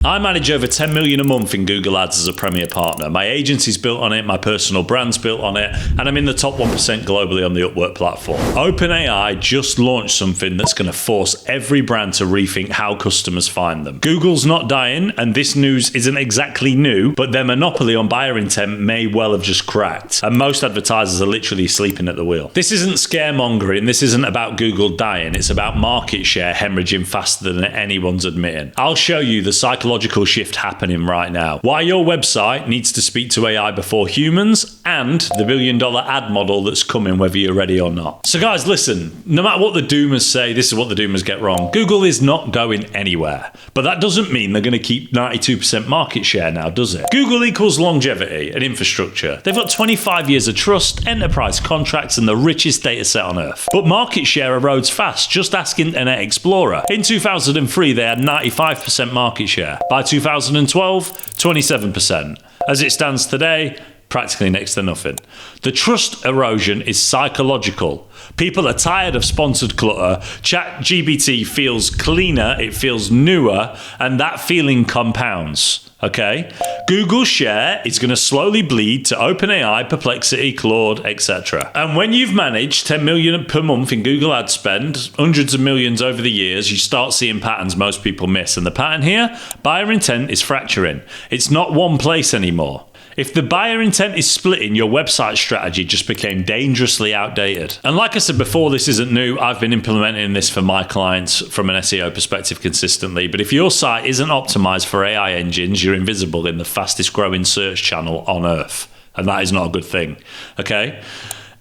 I manage over 10 million a month in Google Ads as a premier partner. My agency's built on it, my personal brand's built on it, and I'm in the top 1% globally on the Upwork platform. OpenAI just launched something that's going to force every brand to rethink how customers find them. Google's not dying, and this news isn't exactly new, but their monopoly on buyer intent may well have just cracked, and most advertisers are literally sleeping at the wheel. This isn't scaremongering, this isn't about Google dying, it's about market share hemorrhaging faster than anyone's admitting. I'll show you the psychological shift happening right now, why your website needs to speak to AI before humans, and the $1 billion ad model that's coming whether you're ready or not. So guys, listen, no matter what the doomers say, this is what the doomers get wrong. Google is not going anywhere, but that doesn't mean they're going to keep 92% market share now, does it? Google equals longevity and infrastructure. They've got 25 years of trust, enterprise contracts, and the richest data set on earth. But market share erodes fast. Just ask Internet Explorer. In 2003, they had 95% market share. By 2012, 27%. As it stands today, practically next to nothing. The trust erosion is psychological. People are tired of sponsored clutter. ChatGPT feels cleaner, it feels newer, and that feeling compounds. Okay? Google's share is going to slowly bleed to OpenAI, Perplexity, Claude, etc. And when you've managed 10 million per month in Google ad spend, hundreds of millions over the years, you start seeing patterns most people miss. And the pattern here, buyer intent is fracturing. It's not one place anymore. If the buyer intent is splitting, your website strategy just became dangerously outdated. And like I said before, this isn't new. I've been implementing this for my clients from an SEO perspective consistently. But if your site isn't optimized for AI engines, you're invisible in the fastest growing search channel on earth. And that is not a good thing. Okay?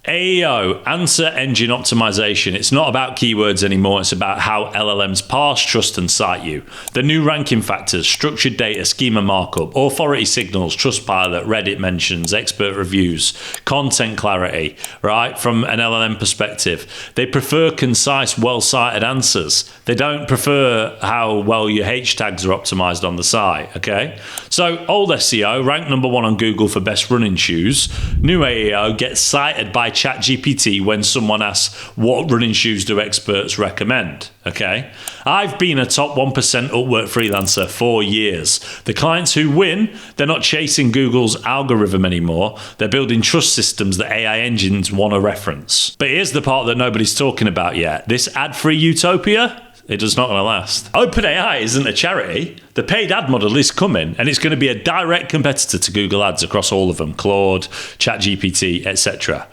AEO, answer engine optimization. It's not about keywords anymore. It's about how LLMs parse, trust, and cite you. The new ranking factors, structured data, schema markup, authority signals, Trustpilot, Reddit mentions, expert reviews, content clarity, right? From an LLM perspective, they prefer concise, well-cited answers. They don't prefer how well your H tags are optimized on the site, okay? So old SEO, ranked number 1 on Google for best running shoes. New AEO gets cited by ChatGPT when someone asks, what running shoes do experts recommend? Okay. I've been a top 1% Upwork freelancer for years. The clients who win, they're not chasing Google's algorithm anymore. They're building trust systems that AI engines want to reference. But here's the part that nobody's talking about yet. This ad-free utopia, it is not going to last. OpenAI isn't a charity. The paid ad model is coming, and it's going to be a direct competitor to Google Ads across all of them, Claude, ChatGPT, etc.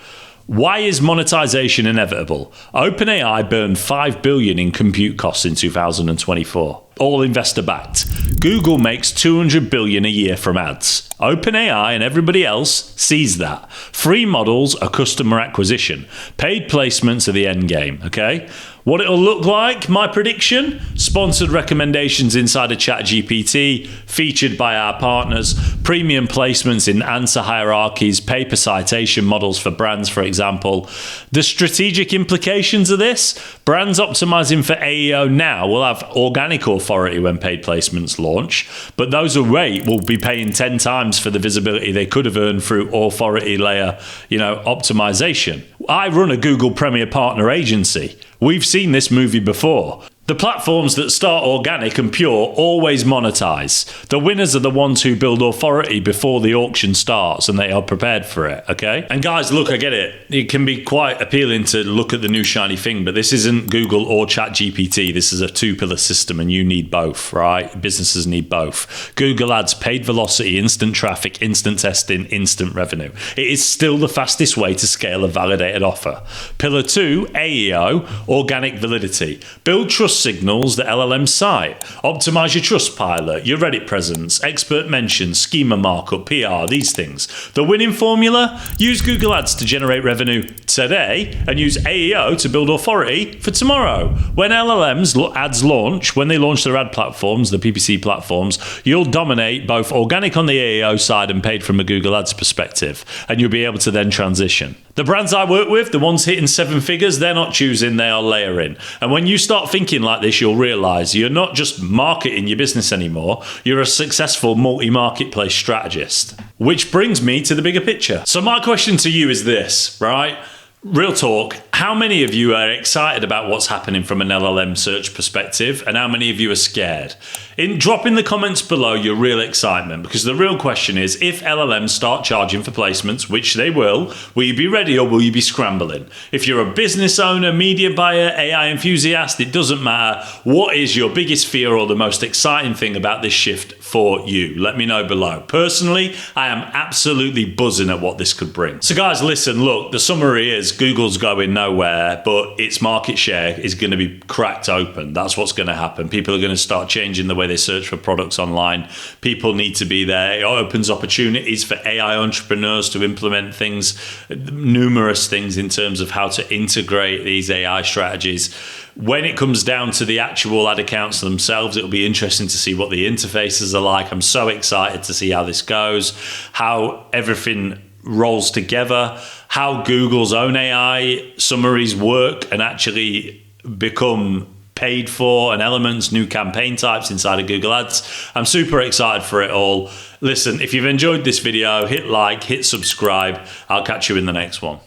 Why is monetization inevitable? OpenAI burned $5 billion in compute costs in 2024. All investor backed. Google makes $200 billion a year from ads. OpenAI and everybody else sees that. Free models are customer acquisition. Paid placements are the end game, okay? What it'll look like, my prediction, sponsored recommendations inside of ChatGPT, featured by our partners, premium placements in answer hierarchies, paper citation models for brands, for example. The strategic implications of this, brands optimizing for AEO now will have organic authority when paid placements launch, but those who wait will be paying 10 times for the visibility they could have earned through authority layer, optimization. I run a Google Premier Partner agency. We've seen this movie before. The platforms that start organic and pure always monetize. The winners are the ones who build authority before the auction starts and they are prepared for it, okay? And guys, look, I get it. It can be quite appealing to look at the new shiny thing, but this isn't Google or ChatGPT. This is a two-pillar system and you need both, right? Businesses need both. Google Ads, paid velocity, instant traffic, instant testing, instant revenue. It is still the fastest way to scale a validated offer. Pillar 2, AEO, organic validity. Build trust signals that LLM cite. Optimize your Trustpilot, your Reddit presence, expert mentions, schema markup, PR, these things. The winning formula? Use Google Ads to generate revenue today and use AEO to build authority for tomorrow. When LLMs ads launch, when they launch their ad platforms, the PPC platforms, you'll dominate both organic on the AEO side and paid from a Google Ads perspective, and you'll be able to then transition. The brands I work with, the ones hitting 7 figures, they're not choosing, they are layering. And when you start thinking like this, you'll realize you're not just marketing your business anymore, you're a successful multi-marketplace strategist. Which brings me to the bigger picture. So my question to you is this, right? Real talk, how many of you are excited about what's happening from an LLM search perspective, and how many of you are scared? Drop in the comments below your real excitement, because the real question is, if LLMs start charging for placements, which they will you be ready or will you be scrambling? If you're a business owner, media buyer, AI enthusiast, it doesn't matter. What is your biggest fear or the most exciting thing about this shift for you? Let me know below. Personally, I am absolutely buzzing at what this could bring. So guys, listen, look, the summary is Google's going nowhere, but its market share is going to be cracked open. That's what's going to happen. People are going to start changing the way they search for products online. People need to be there. It opens opportunities for AI entrepreneurs to implement things, numerous things in terms of how to integrate these AI strategies. When it comes down to the actual ad accounts themselves, it'll be interesting to see what the interfaces are like. I'm so excited to see how this goes, how everything rolls together, how Google's own AI summaries work and actually become paid for, and elements, new campaign types inside of Google Ads. I'm super excited for it all. Listen, if you've enjoyed this video, hit like, hit subscribe. I'll catch you in the next one.